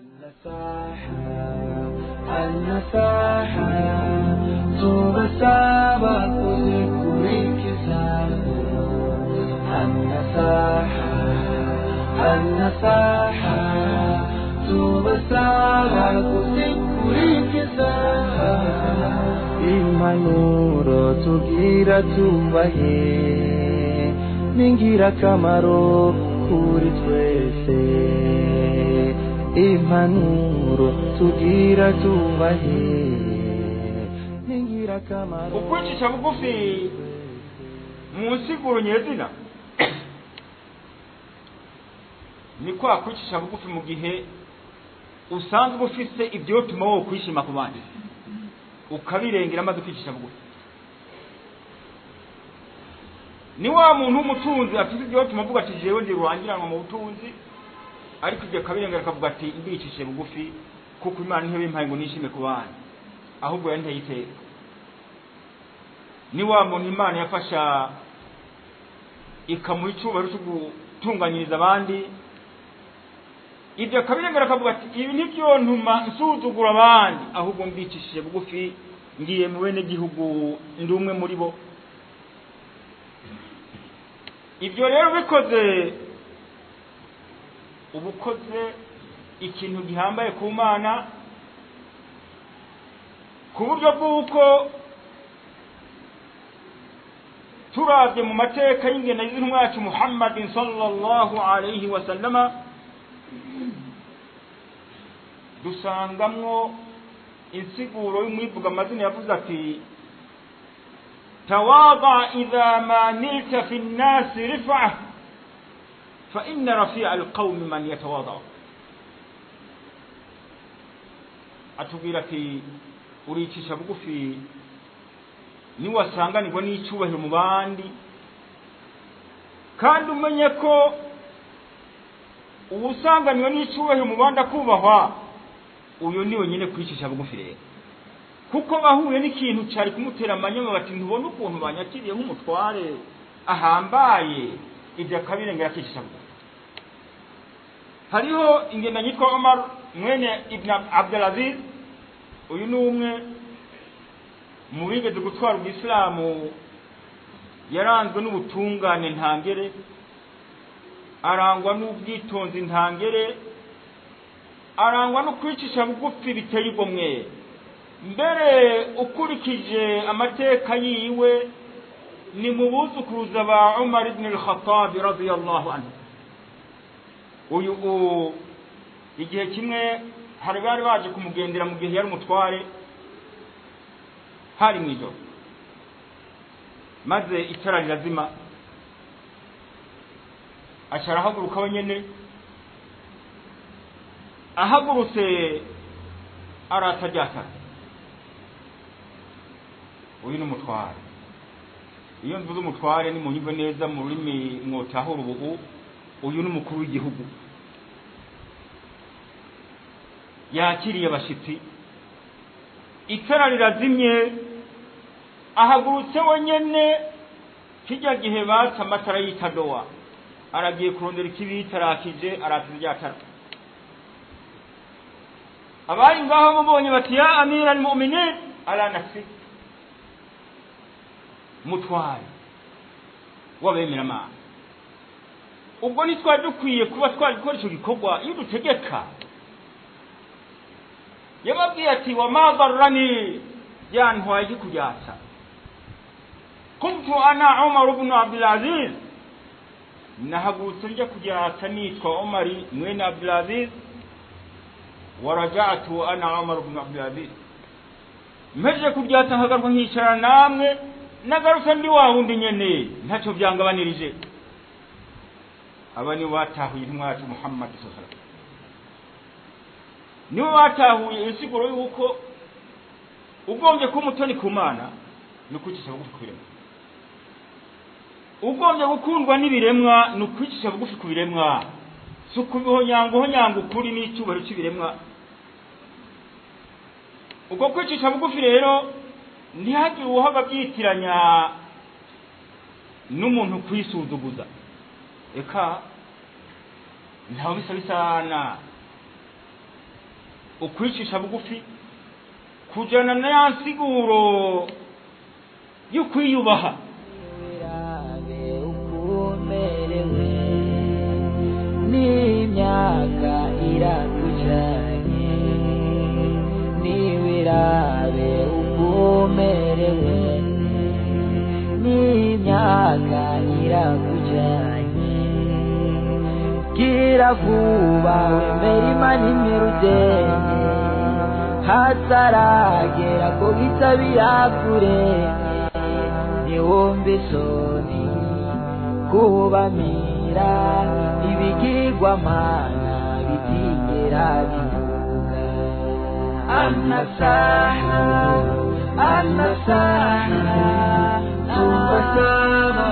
النفاحة تبسابة كذكريكسا النفاحة tubasaba kuzikurikiza impanuro tugira tubahe n'ingirakamaro kuri twese impanuro tugira tubahe n'ingirakamaro. Ukwicisha bugufi mu nsiguro nyezina ni kwa kwicisha bugufi mu gihe usanzwe ufise ibyo tuma wo kwishima ku bandi ukabirengera maze kwicisha bugufi. Ni wa muntu w'umutunzi afite ibyo tuma avuga ati jewe ndi rurangiranwa mu butunzi, ariko ibyo kabirengera akavuga ati ndicishe bugufi kuko Imana niyo bimpaye ngo nishime ku bandi, ahubwo yanteye iteka. Ni wa muntu Imana yafasha ikamuha icyubahiro cyo gutunganyiriza abandi, ibyo kabirengera akavuga ati ibi nibyo ntuma nsuzugura abandi, ahubwo mbicishije bugufi ngiye mu bene gihugu ndi umwe muri bo. Ibyo rero bikoze ubukoze ikintu gihambaye ku Mana, ku buryo bw'uko turabye mu mateka y'ingene y'intumwa yacu Muhammadin sallallahu alayhi wa sallama dusangamwo insiguro y'umwivuga amazina yavuze ati tawada idha ma nilta fi an-nas rif'ah fa inna rafi'a al-qawmi man yatawada. Atubwira ati uricisha bugufi ni wasanganirwa n'icyubahiro mu bandi, kandi umenye ko ubusanganirwa n'icyubahiro mu bandi akubahwa, uyu niwe nyine kwicisha bugufi rero, kuko bahuye n'ikintu cyari kumutera amanyama bati ntubona ukuntu banyakiriye nk'umutware ahambaye, ibyo akabirengera kwicisha bugufi. Hariho ingenda yitwa Omar mwene Ibn Abdulaziz, uyu ni umwe mu bigeze gutwara ubwisilamu, yaranzwe n'ubutungane ntangere, arangwa n'ubwitonzi ntangere, arangwa no kwicisha bugufi biteye igomwe. Mbere ukurikije amateka yiwe ni mu buzukuruza ba Umar ibn al-Khattab radiyallahu anhu. Uyu igihe kimwe hari bari baje kumugendera mu gihe yari umutware, hari mwijoro, maze itara rirazima, acara haguruka wenyene. Ahagurutse aratajyata, uyu ni umutware. Iyo mvuze umutware ni mu nyumva neza mu rurimi mwotahura ubu, uyu ni umukuru w'igihugu yakiriye abashitsi. Itara rirazimye, ahagurutse wenyene. Kijya gihe batsa amatara y'itadowa, aragiye kurondera ikibitarakije, araturyatara. Abari ngaho mubonye bati ya amira al-mu'minin ala nafsi, mutware wabemera Imana, ubwo nitwari dukwiye kuba twari gukora icyo gikorwa iyo dutegeka. Yababwiye ati wa ma darrani, yantwaye kuryatsa, kuntu ana Umar ibn Abdul Aziz, nahagurutse njya kuryatsa nitwa Umar mwene Abdul Aziz, waraja'tu ana Umar ibn Abdul Aziz, mpeje kuryatsa nkagaruka nkicara namwe, nagaruka ndi wawundi nyene ntacyo byangabanirije. Abani batahuye intumwa yacu Muhammad sallallahu alaihi wasallam, niwe batahuye insiguro y'uko ugombye ko umutoni ku Mana ni ukwicisha bugufi ku biremwa, ugombye gukundwa n'ibiremwa ni ukwicisha bugufi ku biremwa, si ukubihonyanga ukuri n'icyubahiro cy'ibiremwa. Ubwo kwicisha bugufi rero ntihagire uwuhaba byitiranya n'umuntu kwisuzuguza, eka ntaho bisa bisana. ukwicisha bugufi kujana na ya nsiguro yo kwiyubaha n'imyaka irakujanye niwirabe ukomerewe n'imyaka irakujanye gira vuba wemera imana imirudenge hataragera ko bitabira kurenge niwumve isoni kubamira ibigirwamana bitigera bivuga amasaha tumbasaba